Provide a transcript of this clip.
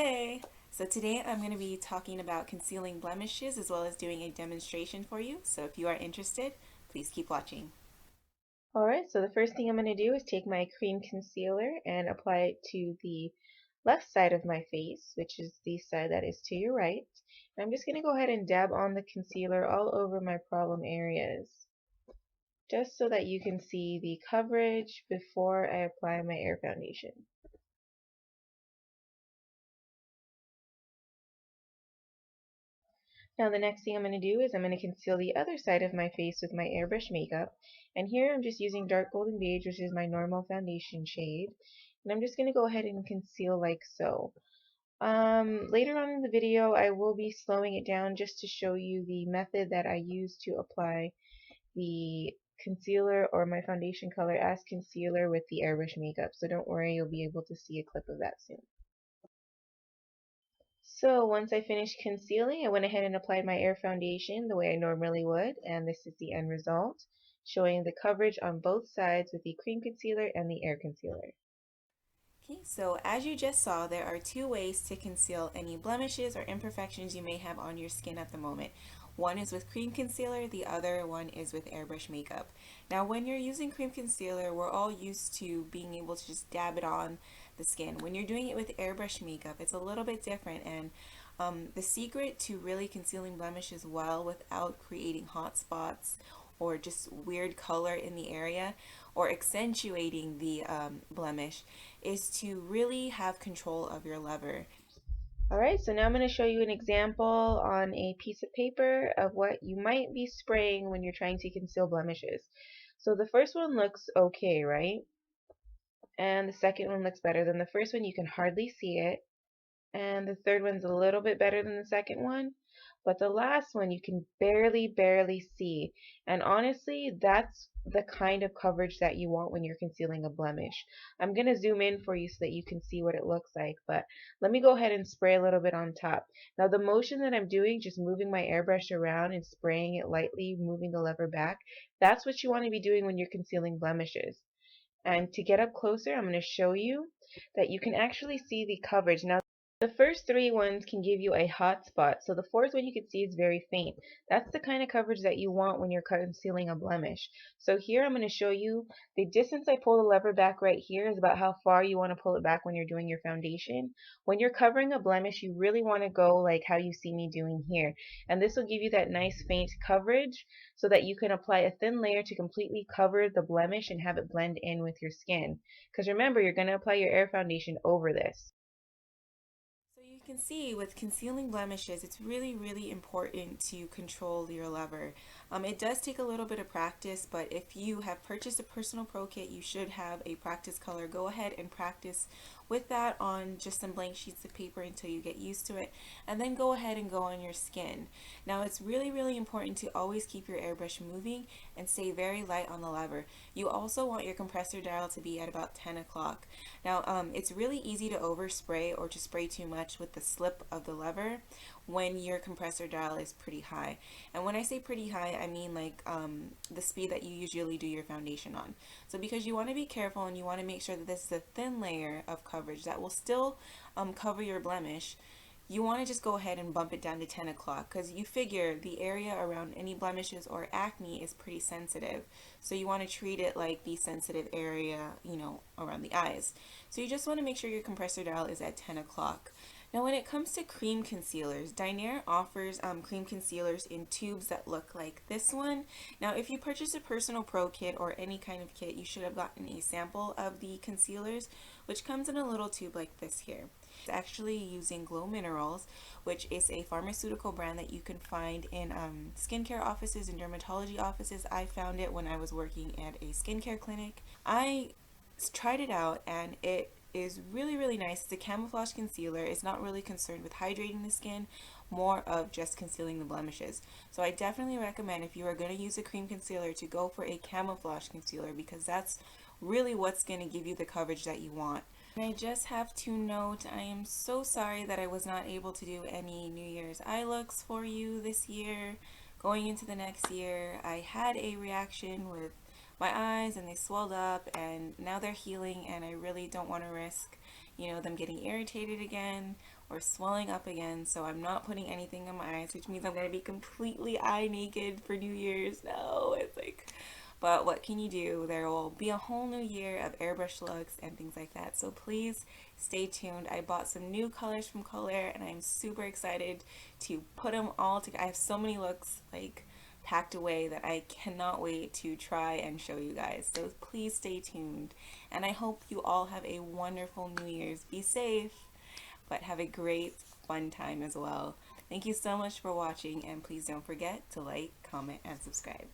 Hey! So today I'm going to be talking about concealing blemishes as well as doing a demonstration for you. So if you are interested, please keep watching. Alright, so the first thing I'm going to do is take my cream concealer and apply it to the left side of my face, which is the side that is to your right. And I'm just going to go ahead and dab on the concealer all over my problem areas, just so that you can see the coverage before I apply my air foundation. Now the next thing I'm going to do is I'm going to conceal the other side of my face with my Airbrush makeup. And here I'm just using dark golden beige, which is my normal foundation shade. And I'm just going to go ahead and conceal like so. Later on in the video, I will be slowing it down just to show you the method that I use to apply the concealer or my foundation color as concealer with the Airbrush makeup. So don't worry, you'll be able to see a clip of that soon. So once I finished concealing, I went ahead and applied my air foundation the way I normally would, and this is the end result, showing the coverage on both sides with the cream concealer and the air concealer. Okay, so as you just saw, there are two ways to conceal any blemishes or imperfections you may have on your skin at the moment. One is with cream concealer, the other one is with airbrush makeup. Now when you're using cream concealer, we're all used to being able to just dab it on the skin. When you're doing it with airbrush makeup, it's a little bit different, and the secret to really concealing blemishes well without creating hot spots or just weird color in the area or accentuating the blemish is to really have control of your lever. Alright, so now I'm going to show you an example on a piece of paper of what you might be spraying when you're trying to conceal blemishes. So the first one looks okay, right? And the second one looks better than the first one. You can hardly see it. And the third one's a little bit better than the second one, but the last one you can barely see. And honestly, that's the kind of coverage that you want when you're concealing a blemish. I'm going to zoom in for you so that you can see what it looks like, but let me go ahead and spray a little bit on top. Now the motion that I'm doing, just moving my airbrush around and spraying it lightly, moving the lever back, that's what you want to be doing when you're concealing blemishes. And to get up closer, I'm going to show you that you can actually see the coverage. Now, the first three ones can give you a hot spot, so the fourth one you can see is very faint. That's the kind of coverage that you want when you're concealing a blemish. So here I'm going to show you the distance I pull the lever back right here is about how far you want to pull it back when you're doing your foundation. When you're covering a blemish, you really want to go like how you see me doing here. And this will give you that nice faint coverage so that you can apply a thin layer to completely cover the blemish and have it blend in with your skin. Because remember, you're going to apply your air foundation over this. So you can see with concealing blemishes, it's really important to control your lever. It does take a little bit of practice, but if you have purchased a personal pro kit, you should have a practice color. Go ahead and practice with that on just some blank sheets of paper until you get used to it, and then go ahead and go on your skin. Now it's really important to always keep your airbrush moving and stay very light on the lever. You also want your compressor dial to be at about 10 o'clock. Now it's really easy to overspray or to spray too much with the slip of the lever when your compressor dial is pretty high. And when I say pretty high, I mean like the speed that you usually do your foundation on. So because you want to be careful and you want to make sure that this is a thin layer of coverage that will still cover your blemish, you want to just go ahead and bump it down to 10 o'clock because you figure the area around any blemishes or acne is pretty sensitive. So you want to treat it like the sensitive area, around the eyes. So you just want to make sure your compressor dial is at 10 o'clock. Now when it comes to cream concealers, Dinair offers cream concealers in tubes that look like this one. Now if you purchase a personal pro kit or any kind of kit, you should have gotten a sample of the concealers, which comes in a little tube like this here. It's actually using Glow Minerals, which is a pharmaceutical brand that you can find in skincare offices and dermatology offices. I found it when I was working at a skincare clinic. I tried it out and it is really nice. It's a camouflage concealer. It's not really concerned with hydrating the skin, more of just concealing the blemishes. So I definitely recommend if you are going to use a cream concealer to go for a camouflage concealer because that's really what's going to give you the coverage that you want. And I just have to note, I am so sorry that I was not able to do any New Year's eye looks for you this year. Going into the next year, I had a reaction with my eyes and they swelled up and now they're healing and I really don't want to risk, you know, them getting irritated again or swelling up again. So I'm not putting anything on my eyes, which means I'm going to be completely eye naked for New Year's. No, it's like, but what can you do? There will be a whole new year of airbrush looks and things like that. So please stay tuned. I bought some new colors from Color and I'm super excited to put them all together. I have so many looks like packed away that I cannot wait to try and show you guys. So please stay tuned. And I hope you all have a wonderful New Year's. Be safe, but have a great fun time as well. Thank you so much for watching, and please don't forget to like, comment, and subscribe.